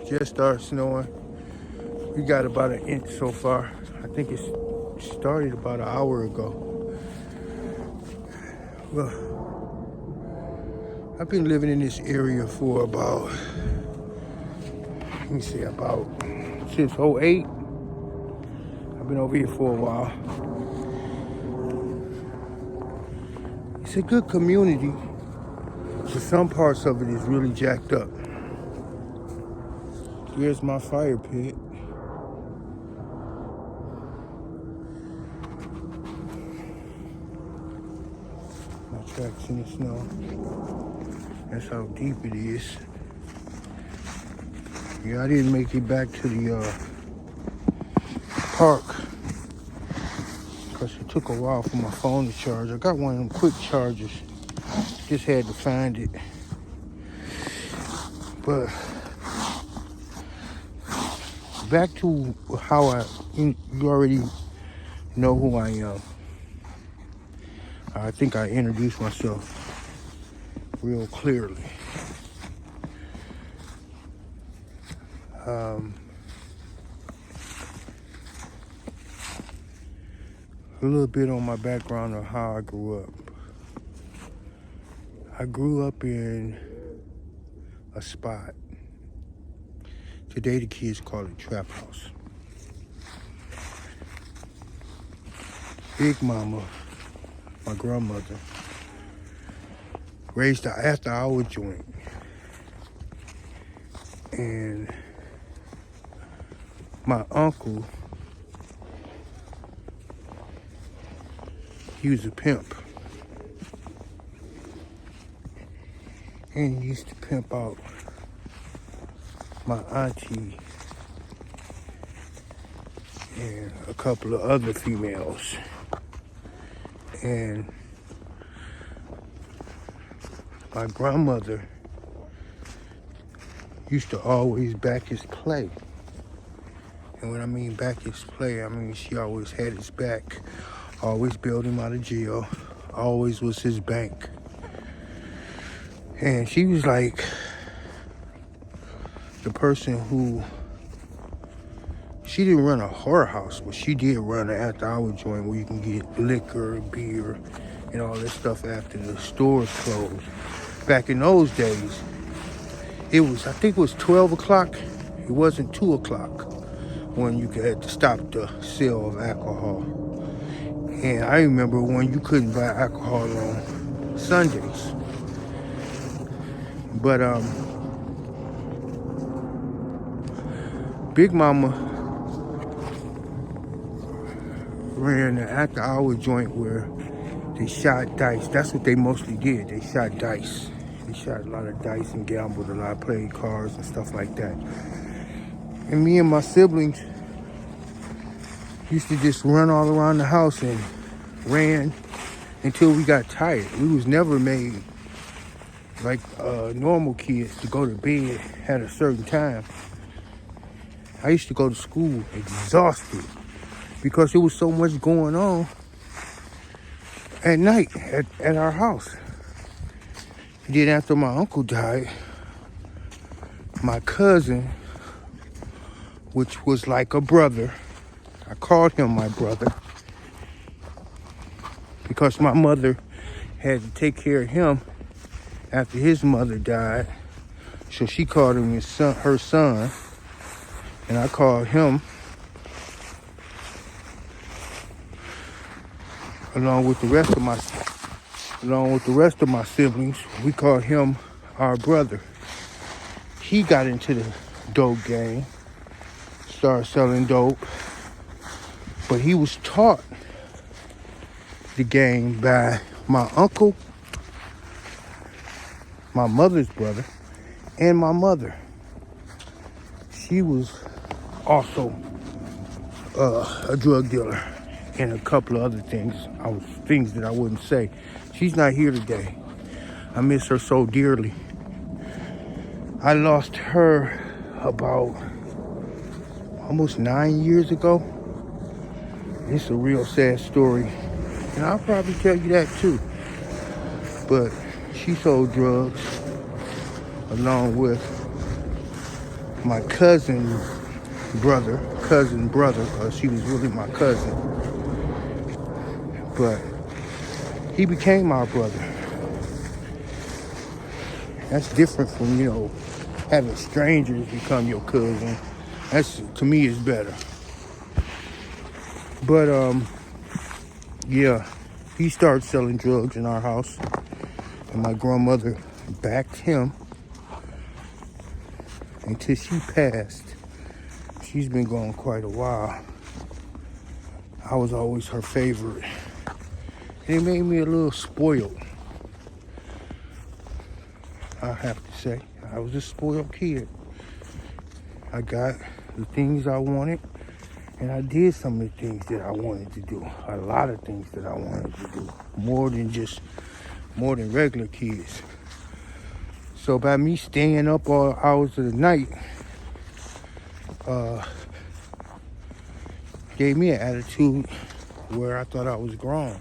Just started snowing. We got about an inch so far. I think it started about an hour ago. Well, I've been living in this area for about, let me see, about since '08. I've been over here for a while. It's a good community, but some parts of it is really jacked up. Here's my fire pit. My tracks in the snow. That's how deep it is. Yeah, I didn't make it back to the park because it took a while for my phone to charge. I got one of them quick chargers. Just had to find it. But back to how you already know who I am. I think I introduced myself real clearly. A little bit on my background of how I grew up. I grew up in a spot. Today the kids call it Trap House. Big Mama, my grandmother, raised an after-hour joint. And my uncle, he was a pimp. And he used to pimp out my auntie and a couple of other females. And my grandmother used to always back his play. And when I mean back his play, I mean she always had his back, always bailed him out of jail, always was his bank. And she was like the person who, she didn't run a whorehouse, but she did run an after-hour joint where you can get liquor, beer, and all that stuff after the stores closed. Back in those days, I think it was 12 o'clock. It wasn't 2 o'clock when you had to stop the sale of alcohol. And I remember when you couldn't buy alcohol on Sundays. But Big Mama ran an after-hour joint where they shot dice. That's what they mostly did. They shot dice. They shot a lot of dice and gambled a lot, played cards and stuff like that. And me and my siblings used to just run all around the house and ran until we got tired. We was never made like normal kids to go to bed at a certain time. I used to go to school exhausted because there was so much going on at night at our house. Then after my uncle died, my cousin, which was like a brother, I called him my brother because my mother had to take care of him after his mother died. So she called him her son, and I called him, along with the rest of my siblings, we called him our brother. He got into the dope game, started selling dope, but he was taught the game by my uncle, my mother's brother, and my mother. She was also a drug dealer and a couple of other things that I wouldn't say. She's not here today. I miss her so dearly. I lost her about almost 9 years ago. It's a real sad story, and I'll probably tell you that too. But she sold drugs along with my cousin brother, because she was really my cousin. But he became our brother. That's different from, having strangers become your cousin. That's, to me, is better. But, yeah, he started selling drugs in our house. And my grandmother backed him until she passed. She's been gone quite a while. I was always her favorite. And it made me a little spoiled. I have to say, I was a spoiled kid. I got the things I wanted, and I did some of the things that I wanted to do. A lot of things that I wanted to do. More than regular kids. So by me staying up all hours of the night, gave me an attitude where I thought I was grown.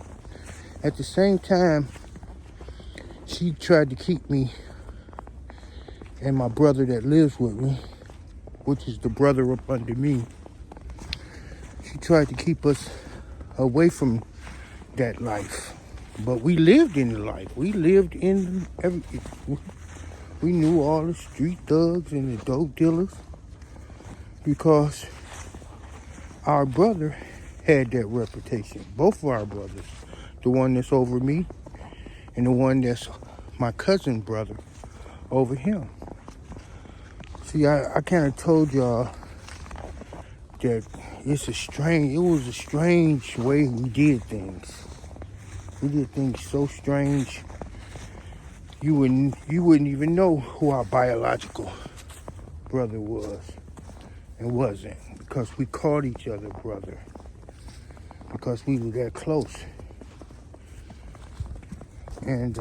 At the same time, she tried to keep me and my brother that lives with me, which is the brother up under me, she tried to keep us away from that life. But we lived in the life. We lived in everything. We knew all the street thugs and the dope dealers because our brother had that reputation. Both of our brothers. The one that's over me and the one that's my cousin brother over him. See, I kind of told y'all that it was a strange way we did things. We did things so strange. You wouldn't even know who our biological brother was and wasn't, because we called each other brother, because we were that close. And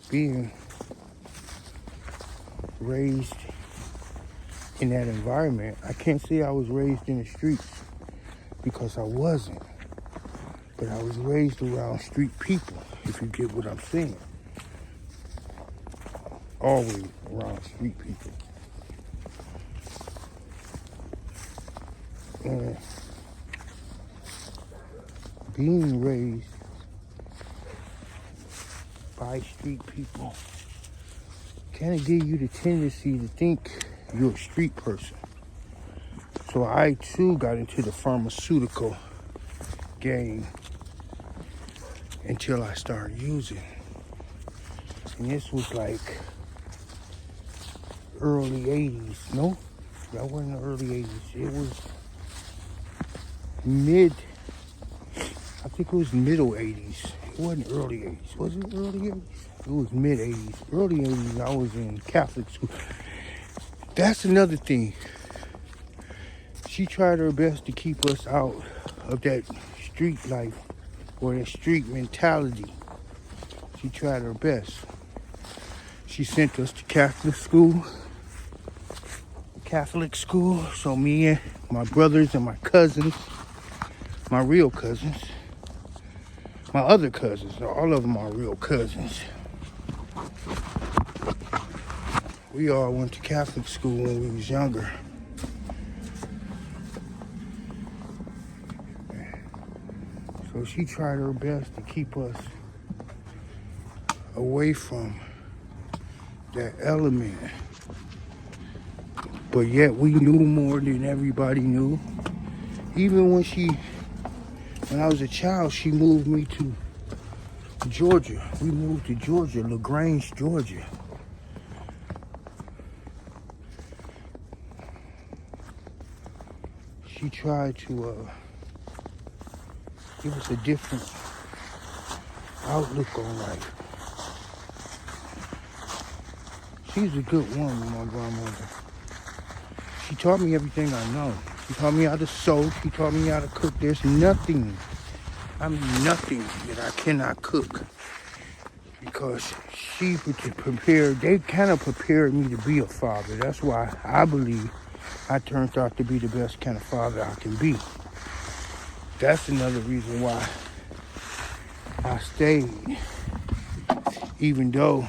being raised in that environment, I can't say I was raised in the streets, because I wasn't. But I was raised around street people, if you get what I'm saying. Always around street people. And being raised by street people kind of give you the tendency to think you're a street person. So I too got into the pharmaceutical game until I started using. And this was like early 80s. No, that wasn't the early 80s. It was I think it was middle 80s. It wasn't early 80s. Was it early 80s? It was mid 80s. Early 80s, I was in Catholic school. That's another thing. She tried her best to keep us out of that street life or that street mentality. She tried her best. She sent us to Catholic school. So me and my brothers and my cousins, my real cousins, my other cousins, all of them are real cousins. We all went to Catholic school when we was younger. So she tried her best to keep us away from that element. But yet we knew more than everybody knew. Even when I was a child, she moved me to Georgia. We moved to Georgia, LaGrange, Georgia. She tried to give us a different outlook on life. She's a good woman, my grandmother. She taught me everything I know. She taught me how to sew. She taught me how to cook. There's nothing that I cannot cook. Because they kind of prepared me to be a father. That's why I believe I turned out to be the best kind of father I can be. That's another reason why I stayed. Even though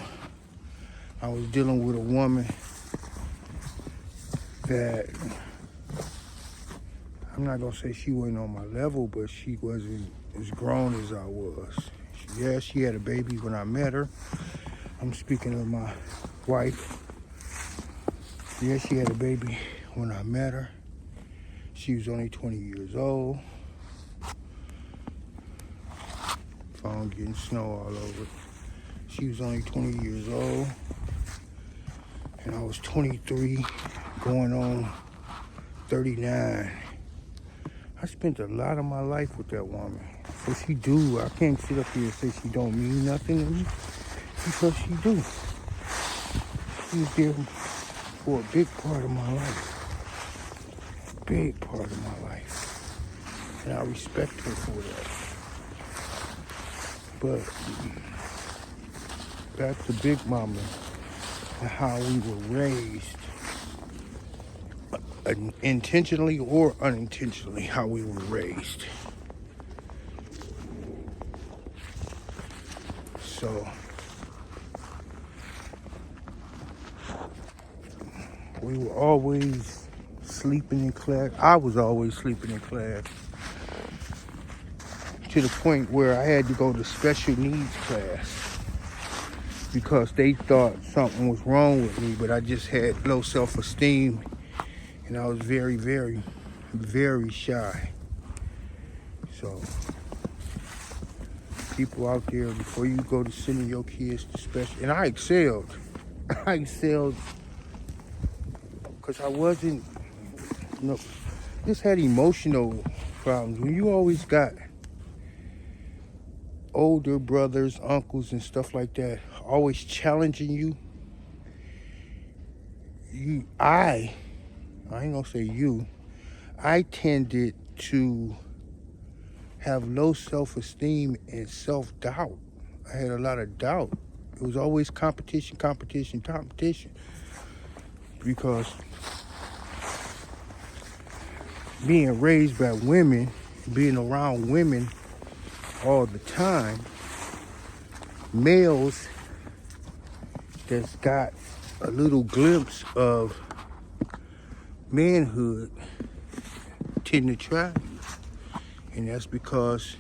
I was dealing with a woman that, I'm not gonna say she wasn't on my level, but she wasn't as grown as I was. Yeah, she had a baby when I met her. I'm speaking of my wife. Yeah, she had a baby when I met her. She was only 20 years old. Phone getting snow all over. She was only 20 years old. And I was 23, going on 39. I spent a lot of my life with that woman. So she do. I can't sit up here and say she don't mean nothing to me, because she do. She was there for a big part of my life. Big part of my life. And I respect her for that. But back to Big Mama and how we were raised. Intentionally or unintentionally, how we were raised. So we were always sleeping in class. I was always sleeping in class, to the point where I had to go to special needs class because they thought something was wrong with me, but I just had low self-esteem. And I was very, very, very shy. So, people out there, before you go to sending your kids to special, and I excelled. I excelled because I wasn't, just had emotional problems. When you always got older brothers, uncles, and stuff like that, always challenging you, I ain't gonna say you, I tended to have low self-esteem and self-doubt. I had a lot of doubt. It was always competition. Because being raised by women, being around women all the time, males that's got a little glimpse of manhood tend to try you. And that's because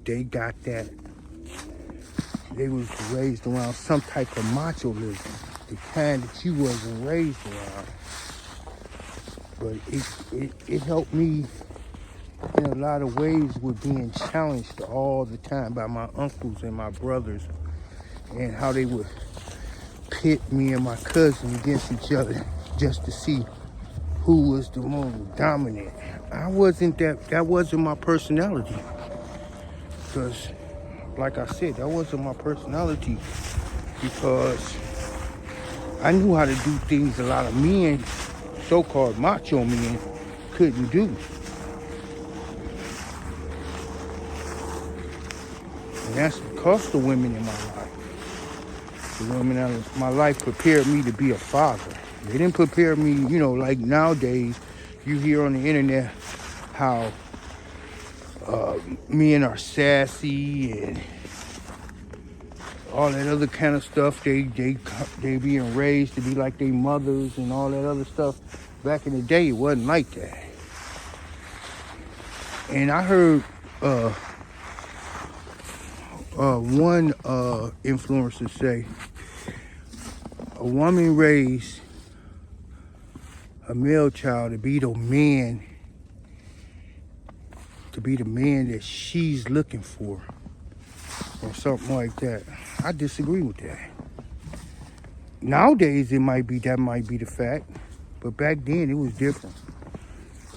they got that. They was raised around some type of machoism, the kind that you wasn't raised around. But it helped me in a lot of ways with being challenged all the time by my uncles and my brothers, and how they would pit me and my cousin against each other just to see who was the most dominant. I wasn't that wasn't my personality. Because, like I said, that wasn't my personality, because I knew how to do things a lot of men, so-called macho men, couldn't do. And that's because the women in my life. The women in my life prepared me to be a father. They didn't prepare me, like nowadays, you hear on the internet how men are sassy and all that other kind of stuff. They being raised to be like their mothers and all that other stuff. Back in the day, it wasn't like that. And I heard one influencer say, a woman raised a male child to be the man that she's looking for, or something like that. I disagree with that. Nowadays, that might be the fact, but back then it was different.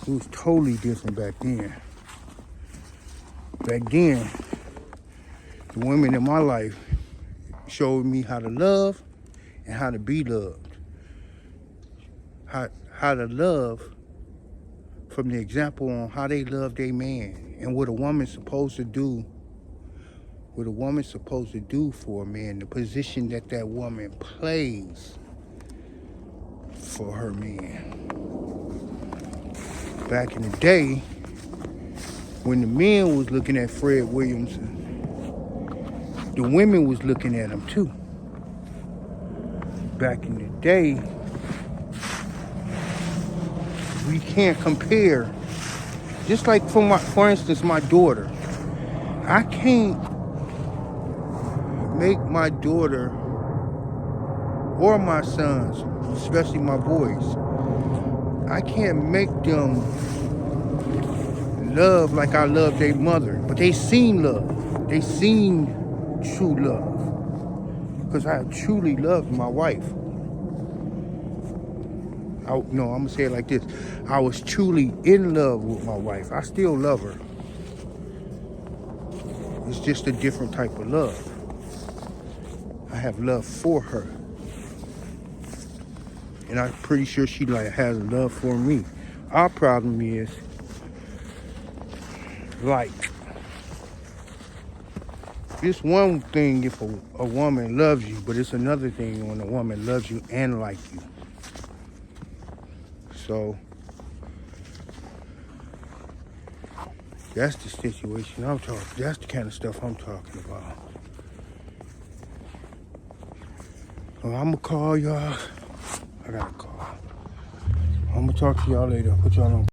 It was totally different back then. Back then, the women in my life showed me how to love and how to be loved. How to love from the example on how they love their man, and what a woman's supposed to do. What a woman's supposed to do for a man, the position that woman plays for her man. Back in the day, when the men was looking at Fred Williamson, the women was looking at him too. back in the day, we can't compare. Just like for instance, my daughter. I can't make my daughter or my sons, especially my boys, I can't make them love like I love their mother. But they seen love. They seen true love. Because I truly loved my wife. I'm going to say it like this. I was truly in love with my wife. I still love her. It's just a different type of love. I have love for her. And I'm pretty sure she has love for me. Our problem is, it's one thing if a woman loves you, but it's another thing when a woman loves you and like you. So that's the situation I'm talking. That's the kind of stuff I'm talking about. So I'm gonna call y'all. I gotta call. I'm gonna talk to y'all later. I'll put y'all on.